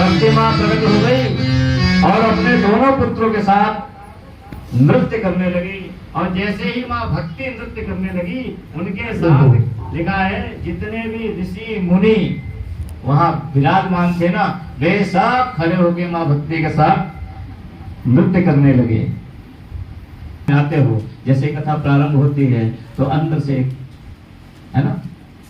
भक्ति माँ प्रकट हो गई और अपने दोनों पुत्रों के साथ नृत्य करने लगी। और जैसे ही माँ भक्ति नृत्य करने लगी, उनके साथ लिखा है जितने भी ऋषि मुनि वहां विराजमान थे ना, वे सब खड़े होकर माँ भक्ति के साथ नृत्य करने लगे। आते हो जैसे कथा प्रारंभ होती है तो अंदर से है ना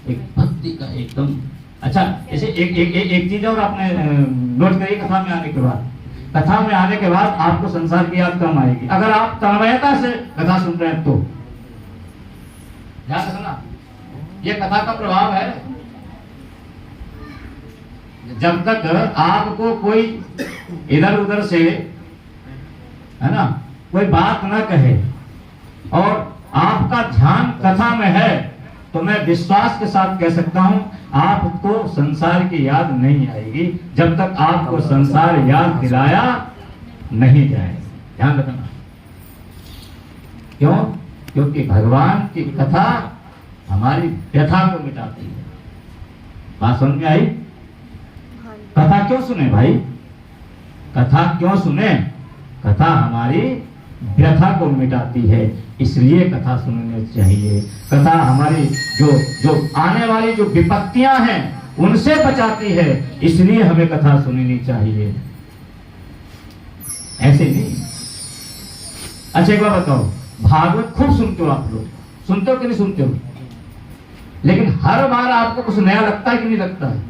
एक भक्ति का एकदम अच्छा। ऐसे एक चीज और आपने नोट करी, कथा में आने के बाद, कथा में आने के बाद आपको संसार की याद कम आएगी अगर आप तन्मयता से कथा सुन रहे हैं तो। ध्यान रखना, ये कथा का प्रभाव है। जब तक आपको कोई इधर उधर से है ना कोई बात न कहे और आपका ध्यान कथा में है, तो मैं विश्वास के साथ कह सकता हूं आपको संसार की याद नहीं आएगी जब तक आपको संसार याद दिलाया नहीं जाए। ध्यान रखना, क्यों? क्योंकि भगवान की कथा हमारी व्यथा को मिटाती है। बात समझ में आई? कथा क्यों सुने भाई? कथा क्यों सुने? कथा हमारी व्यथा को मिटाती है, इसलिए कथा सुननी चाहिए। कथा हमारी जो आने वाली जो विपत्तियां हैं उनसे बचाती है, इसलिए हमें कथा सुननी चाहिए, ऐसे नहीं। अच्छा एक बार बताओ, भागवत खूब सुनते हो आप लोग, सुनते हो कि नहीं सुनते हो? लेकिन हर बार आपको कुछ नया लगता है कि नहीं लगता है?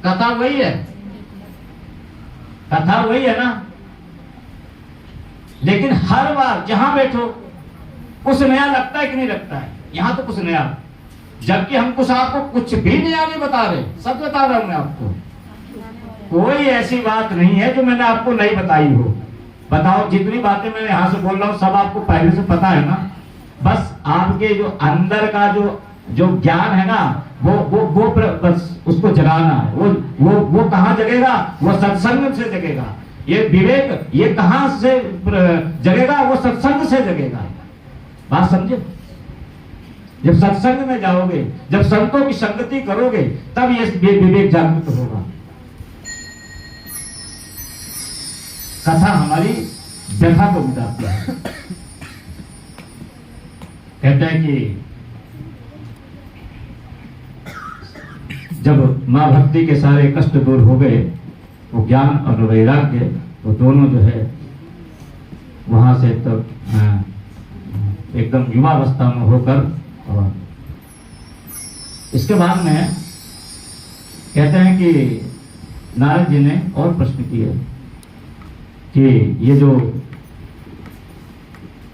कथा वही है, कथा वही है ना, लेकिन हर बार जहां बैठो कुछ नया लगता है कि नहीं लगता है? यहां तो कुछ नया, जबकि हम कुछ आपको कुछ भी नया नहीं बता रहे, सब बता रहा हूं मैं आपको। कोई ऐसी बात नहीं है जो मैंने आपको नहीं बताई हो। बताओ, जितनी बातें मैं यहां से बोल रहा हूं सब आपको पहले से पता है ना, बस आपके जो अंदर का जो ज्ञान है ना वो बस उसको जगाना है। वो कहां जगेगा? वो सत्संग से जगेगा। ये विवेक ये कहां से जगेगा? वो सत्संग से जगेगा। बात समझे? जब सत्संग में जाओगे, जब संतों की संगति करोगे, तब ये विवेक जागृत होगा। कथा हमारी व्यथा को मिटाती है। कहते हैं कि जब मां भक्ति के सारे कष्ट दूर हो गए, वो ज्ञान और वैराग्य वो दोनों जो है वहां से तो एकदम युवावस्था में होकर, और इसके बाद में कहते हैं कि नारद जी ने और प्रश्न किए कि ये जो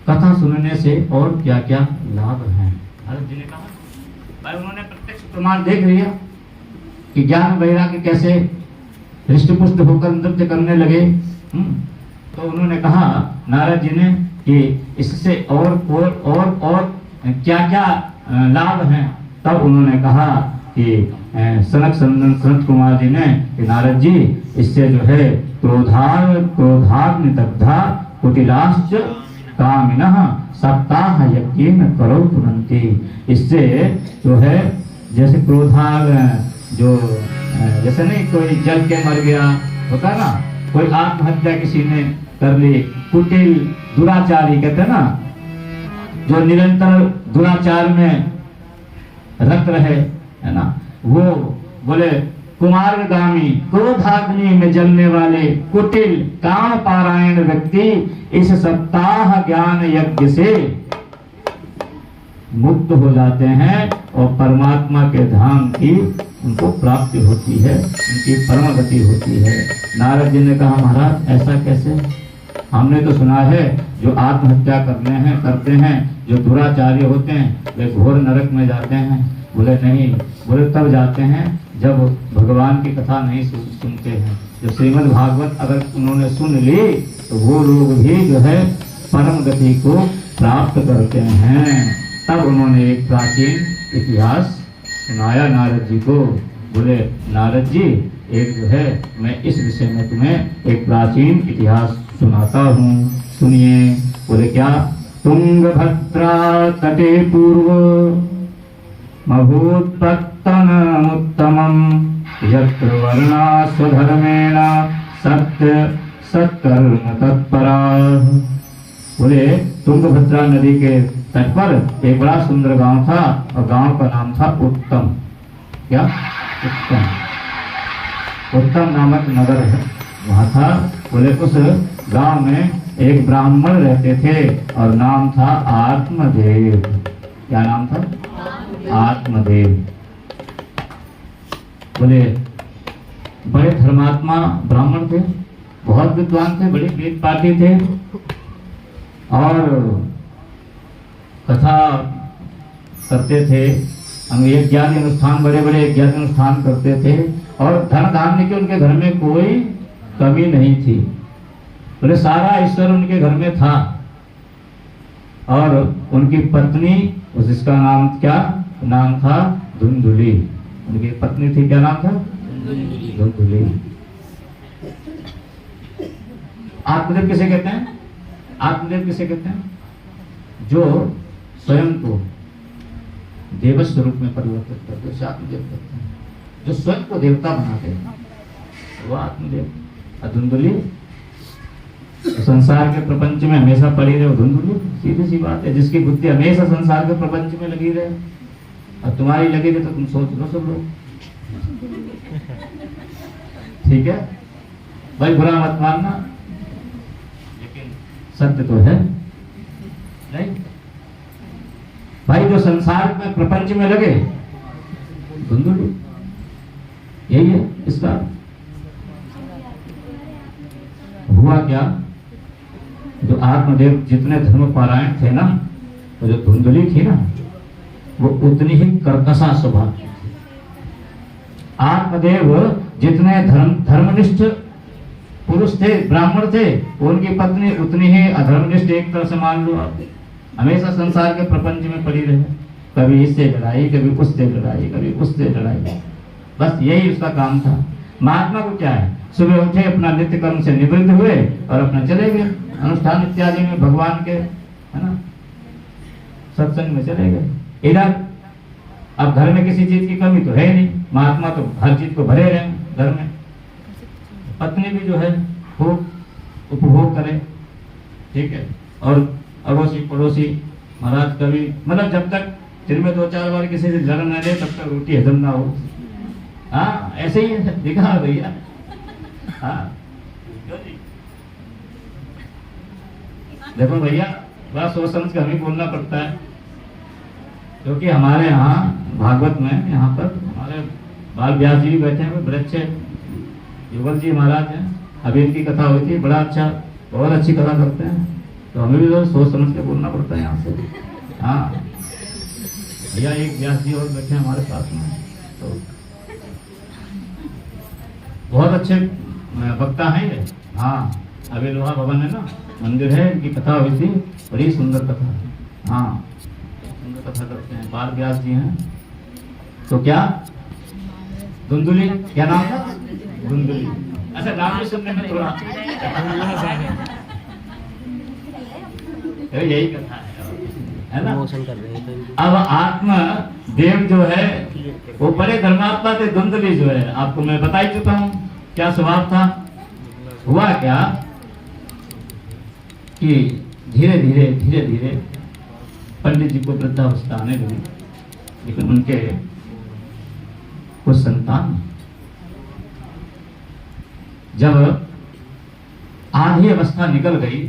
कथा सुनने से और क्या क्या लाभ हैं। नारद जी ने कहा, भाई उन्होंने प्रत्यक्ष प्रमाण देख लिया कि ज्ञान वैराग्य कैसे हृष्टपुष्ट होकर नृत्य करने लगे। तो उन्होंने कहा नारद जी ने कि इससे और क्या क्या लाभ हैं। तब उन्होंने कहा कि सनक सनत कुमार जी ने कि नारद जी, इससे जो है क्रोधाग्नि दग्धा कुटिलाश्च कामिनः सप्ताह यज्ञेन करो तुरंती। इससे जो है जैसे क्रोधाग जो जैसे नहीं कोई जल के मर गया होता ना, कोई आत्महत्या किसी ने कर ली, कुटिल दुराचारी कहते ना, जो निरंतर दुराचार में रत रहे है ना, वो बोले कुमारगामी क्रोधाग्नि में जलने वाले कुटिल काम पारायण व्यक्ति इस सप्ताह ज्ञान यज्ञ से मुक्त हो जाते हैं और परमात्मा के धाम की उनको प्राप्ति होती है, उनकी परम गति होती है। नारद जी ने कहा महाराज ऐसा कैसे? हमने तो सुना है जो आत्महत्या करते हैं, जो दुराचार्य होते हैं वे घोर नरक में जाते हैं। बोले नहीं, बोले तब जाते हैं जब भगवान की कथा नहीं सुनते हैं। जो श्रीमद् भागवत अगर उन्होंने सुन ली तो वो लोग भी जो है परम गति को प्राप्त करते हैं। तब उन्होंने एक प्राचीन इतिहास सुनाया नारद जी को। बोले नारद जी, एक जो है मैं इस विषय में तुम्हें एक प्राचीन इतिहास सुनाता हूँ, सुनिए। बोले क्या? तुंगभद्रा तटे पूर्व महोत्पत्तनमुत्तमम् यत्र वर्णा स्वधर्मेण सत्य सत्कर्म तत्परा। बोले तुंगभद्रा नदी के तट पर एक बड़ा सुंदर गांव था और गांव का नाम था उत्तम। क्या? उत्तम। उत्तम नामक नगर है वहां था। बोले उस गांव में एक ब्राह्मण रहते थे और नाम था आत्मदेव। क्या नाम था? आत्मदेव। बोले बड़े धर्मात्मा ब्राह्मण थे, बहुत विद्वान थे, बड़े वेद पाठी थे और कथा करते थे, यज्ञादि अनुष्ठान, बड़े बड़े यज्ञादि अनुष्ठान करते थे और धन धान्य की उनके घर में कोई कमी नहीं थी। बोले सारा ईश्वर उनके घर में था और उनकी पत्नी, जिसका नाम क्या नाम था? धुंधुली। उनकी पत्नी थी, क्या नाम था? धुंधुली। आत्मदेव किसे कहते हैं? आत्मदेव किसे कहते हैं? जो स्वयं को देव स्वरूप में परिवर्तित करते उसे आत्मदेव कहते हैं। जो स्वयं को देवता बनाते हैं वो आत्मदेव। धुंधुली संसार के प्रपंच में हमेशा पड़ी रहे, धुंधुली। सीधी सी बात है, जिसकी बुद्धि हमेशा संसार के प्रपंच में लगी रहे और तुम्हारी लगी रहे तो तुम सोच लो सब लोग। ठीक है भाई, बुरा मत मानना, लेकिन सत्य तो है नहीं भाई। जो संसार में प्रपंच में लगे धुंधुली, यही है इसका। हुआ क्या? जो आत्मदेव जितने धर्म पारायण थे ना, तो जो धुंधुली थी ना, वो उतनी ही कर्कशा स्वभाव की थी। आत्मदेव जितने धर्मनिष्ठ पुरुष थे, ब्राह्मण थे, उनकी पत्नी उतनी ही अधर्मनिष्ठ, एक तरह से मान लो आप। हमेशा संसार के प्रपंच में पड़ी रहे, कभी इससे लड़ाई, कभी उससे लड़ाई, कभी उससे लड़ाई, बस यही उसका काम था। महात्मा को क्या है? सुबह उठे, अपना नित्य कर्म से निवृत्त हुए और अपना चले गए अनुष्ठान इत्यादि में, भगवान के, है ना, सत्संग में चले गए। इधर अब घर में किसी चीज की कमी तो है नहीं, महात्मा तो हर चीज को भरे रहे घर में। पत्नी भी जो है खूब उपभोग करे, ठीक है। और अड़ोसी पड़ोसी महाराज कभी, मतलब जब तक दिन में 2-4 बार किसी से लड़ न ले तब तक रोटी हजम ना हो। हाँ ऐसे ही दिखा भैया। हाँ देखो भैया, बड़ा सोच समझ कर हमें बोलना पड़ता है, क्योंकि हमारे यहाँ भागवत में, यहाँ पर हमारे बाल व्यास जी भी बैठे हैं, बड़े अच्छे युगल जी महाराज हैं, अभी इनकी कथा हुई थी, बड़ा अच्छा, बहुत अच्छी कथा करते हैं, तो हमें भी तो सोच समझ के बोलना पड़ता है यहाँ से। हाँ भैया एक व्यास जी और बैठे हैं हमारे साथ में, तो बहुत अच्छे वक्ता हैं ये। हाँ अभी लोहा भवन है ना, मंदिर है, इनकी कथा हुई थी, बड़ी सुंदर कथा। हाँ सुंदर कथा करते हैं, बाल व्यास जी हैं। तो क्या धुंधुली, क्या नाम था? धुंधुली। अच्छा नाम भी सुनने में थोड़ा यही कथा है ना। अब आत्मा देव जो है वो बड़े धर्मात्मा थे। धुंधुली जो है आपको मैं बता ही चुका हूँ क्या स्वभाव था। हुआ क्या कि धीरे धीरे पंडित जी को वृद्धावस्था आने लगी, लेकिन उनके कुछ संतान, जब आधी अवस्था निकल गई